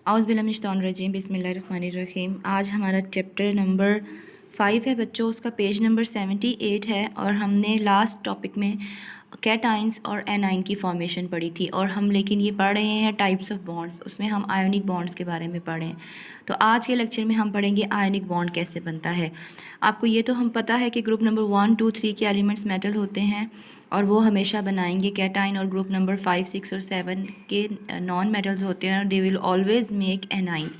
औज़ुबिल्लाहिमिनश्शैतानिर्रजीम बिस्मिल्लाहिर्रहमानिर्रहीम। आज हमारा चैप्टर नंबर 5 है बच्चों, उसका पेज नंबर 78 है और हमने लास्ट टॉपिक में कैटाइंस और एनाइन की फॉर्मेशन पढ़ी थी और हम लेकिन ये पढ़ रहे हैं टाइप्स ऑफ बॉन्ड्स, उसमें हम आयोनिक बॉन्ड्स के बारे में पढ़ें। तो आज के लेक्चर में हम पढ़ेंगे आयोनिक बॉन्ड कैसे बनता है। आपको ये तो हम पता है कि ग्रुप नंबर 1, 2, 3 के एलिमेंट्स मेटल होते हैं और वो हमेशा बनाएंगे कैटाइन, और ग्रुप नंबर 5, 6 और 7 के नॉन मेटल्स होते हैं और they will always make anions.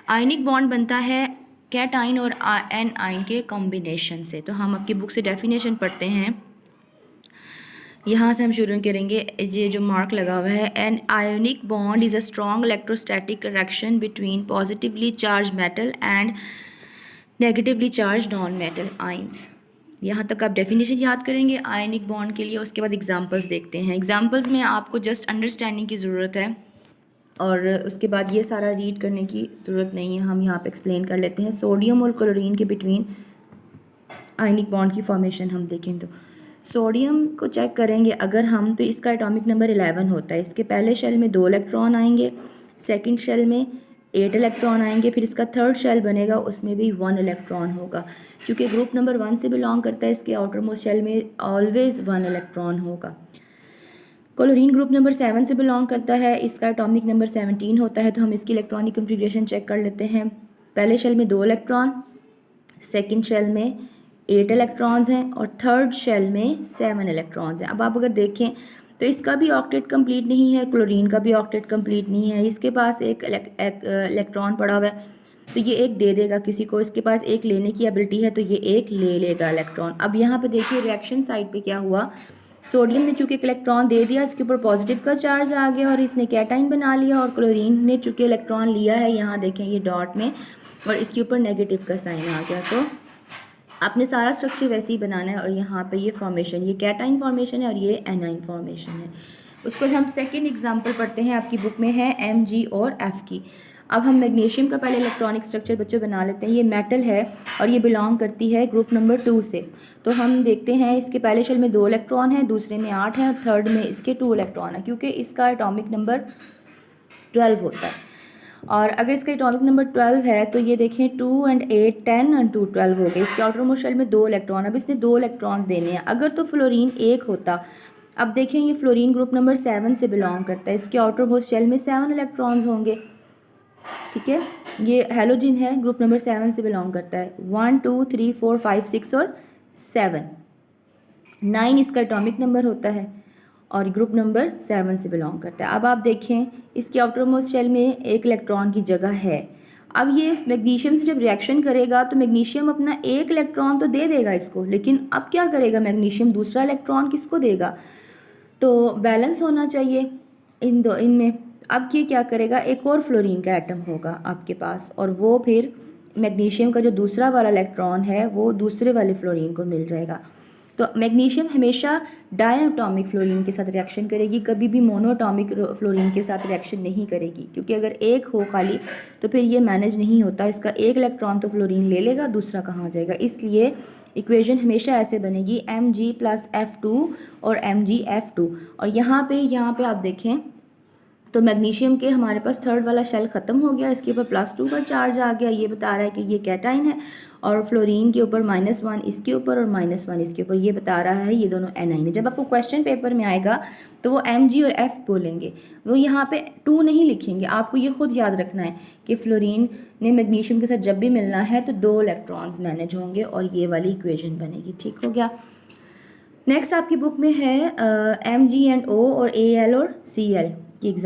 Ionic bond बनता है कैटाइन और एनाइन के कॉम्बिनेशन से। तो हम आपकी बुक से डेफिनेशन पढ़ते हैं, यहाँ से हम शुरू करेंगे। ये जो मार्क लगा हुआ है, an ionic bond is a strong electrostatic reaction between positively charge metal and negatively charge non metal ions. यहाँ तक आप डेफिनेशन याद करेंगे आयनिक बॉन्ड के लिए। उसके बाद एग्जांपल्स देखते हैं। एग्जांपल्स में आपको जस्ट अंडरस्टैंडिंग की ज़रूरत है और उसके बाद ये सारा रीड करने की ज़रूरत नहीं है, हम यहाँ पे एक्सप्लेन कर लेते हैं। सोडियम और क्लोरीन के बिटवीन आयनिक बॉन्ड की फॉर्मेशन हम देखें तो सोडियम को चेक करेंगे अगर हम, तो इसका एटॉमिक नंबर 11 होता है। इसके पहले शेल में 2 इलेक्ट्रॉन आएंगे, सेकंड शेल में 8 इलेक्ट्रॉन आएंगे, फिर इसका थर्ड शेल बनेगा, उसमें भी 1 इलेक्ट्रॉन होगा। क्योंकि ग्रुप नंबर 1 से बिलोंग करता है, इसके आउटर मोस्ट शेल में ऑलवेज 1 इलेक्ट्रॉन होगा। क्लोरीन ग्रुप नंबर 7 से बिलोंग करता है, इसका एटॉमिक नंबर 17 होता है। तो हम इसकी इलेक्ट्रॉनिक कन्फिग्रेशन चेक कर लेते हैं। पहले शेल में 2 इलेक्ट्रॉन, सेकेंड शेल में 8 इलेक्ट्रॉन्स हैं और थर्ड शेल में 7 इलेक्ट्रॉन्स हैं। अब आप अगर देखें तो इसका भी ऑक्टेट कंप्लीट नहीं है, क्लोरीन का भी ऑक्टेट कंप्लीट नहीं है। इसके पास एक इलेक्ट्रॉन पड़ा हुआ है तो ये एक दे देगा किसी को, इसके पास एक लेने की एबिलिटी है तो ये एक ले लेगा इलेक्ट्रॉन। अब यहाँ पे देखिए रिएक्शन साइड पे क्या हुआ, सोडियम ने चूँकि एक इलेक्ट्रॉन दे दिया, इसके ऊपर पॉजिटिव का चार्ज आ गया और इसने कैटाइन बना लिया, और क्लोरीन ने चूँकि इलेक्ट्रॉन लिया है, यहाँ देखें ये डॉट में, और इसके ऊपर नेगेटिव का साइन आ गया। तो आपने सारा स्ट्रक्चर वैसे ही बनाना है और यहाँ पे ये फॉर्मेशन, ये कैटाइन फॉर्मेशन है और ये एनाइन फॉर्मेशन है। उसको हम सेकंड एग्जांपल पढ़ते हैं, आपकी बुक में है Mg और F की। अब हम मैग्नीशियम का पहले इलेक्ट्रॉनिक स्ट्रक्चर बच्चों बना लेते हैं। ये मेटल है और ये बिलोंग करती है ग्रुप नंबर 2 से। तो हम देखते हैं इसके पहले शेल में 2 इलेक्ट्रॉन है, दूसरे में 8 है और थर्ड में इसके 2 इलेक्ट्रॉन है, क्योंकि इसका एटॉमिक नंबर 12 होता है। और अगर इसका एटॉमिक नंबर 12 है तो ये देखें 2 और 8 10 और 2 12 हो गए। इसके आउटर मोस्ट शेल में 2 इलेक्ट्रॉन, अब इसने 2 इलेक्ट्रॉन्स देने हैं। अगर तो फ्लोरीन 1 होता, अब देखें ये फ्लोरीन ग्रुप नंबर 7 से बिलोंग करता है, इसके आउटर मोस्ट शेल में 7 इलेक्ट्रॉन्स होंगे। ठीक है, ये हेलोजिन है, ग्रुप नंबर 7 से बिलोंग करता है। 1 2 3 4 5 6 और 7 9 इसका एटॉमिक नंबर होता है और ग्रुप नंबर 7 से बिलोंग करता है। अब आप देखें इसके आउटर मोस्ट शेल में 1 इलेक्ट्रॉन की जगह है। अब ये मैग्नीशियम से जब रिएक्शन करेगा तो मैग्नीशियम अपना 1 इलेक्ट्रॉन तो दे देगा इसको, लेकिन अब क्या करेगा मैग्नीशियम, दूसरा इलेक्ट्रॉन किसको देगा, तो बैलेंस होना चाहिए इनमें। अब ये क्या करेगा, एक और फ्लोरीन का एटम होगा आपके पास और वो फिर मैग्नीशियम का जो दूसरा वाला इलेक्ट्रॉन है वो दूसरे वाले फ्लोरीन को मिल जाएगा। तो मैग्नीशियम हमेशा डायटॉमिक फ्लोरीन के साथ रिएक्शन करेगी, कभी भी मोनोटॉमिक फ्लोरीन के साथ रिएक्शन नहीं करेगी, क्योंकि अगर एक हो खाली तो फिर ये मैनेज नहीं होता। इसका 1 इलेक्ट्रॉन तो फ्लोरीन ले लेगा, दूसरा कहाँ जाएगा। इसलिए इक्वेशन हमेशा ऐसे बनेगी Mg + F2 और MgF2। और यहाँ पे आप देखें तो मैग्नीशियम के हमारे पास थर्ड वाला शेल ख़त्म हो गया, इसके ऊपर +2 का चार्ज आ गया, ये बता रहा है कि ये कैटाइन है, और फ्लोरीन के ऊपर -1 इसके ऊपर और -1 इसके ऊपर, ये बता रहा है ये दोनों एनाइन है। जब आपको क्वेश्चन पेपर में आएगा तो वो Mg और F बोलेंगे, वो यहाँ पे 2 नहीं लिखेंगे। आपको ये खुद याद रखना है कि फ्लोरीन ने मैग्नीशियम के साथ जब भी मिलना है तो 2 इलेक्ट्रॉन्स मैनेज होंगे और ये वाली इक्वेशन बनेगी। ठीक हो गया। नेक्स्ट आपकी बुक में है Mg&O और Al और Cl की एग्जाम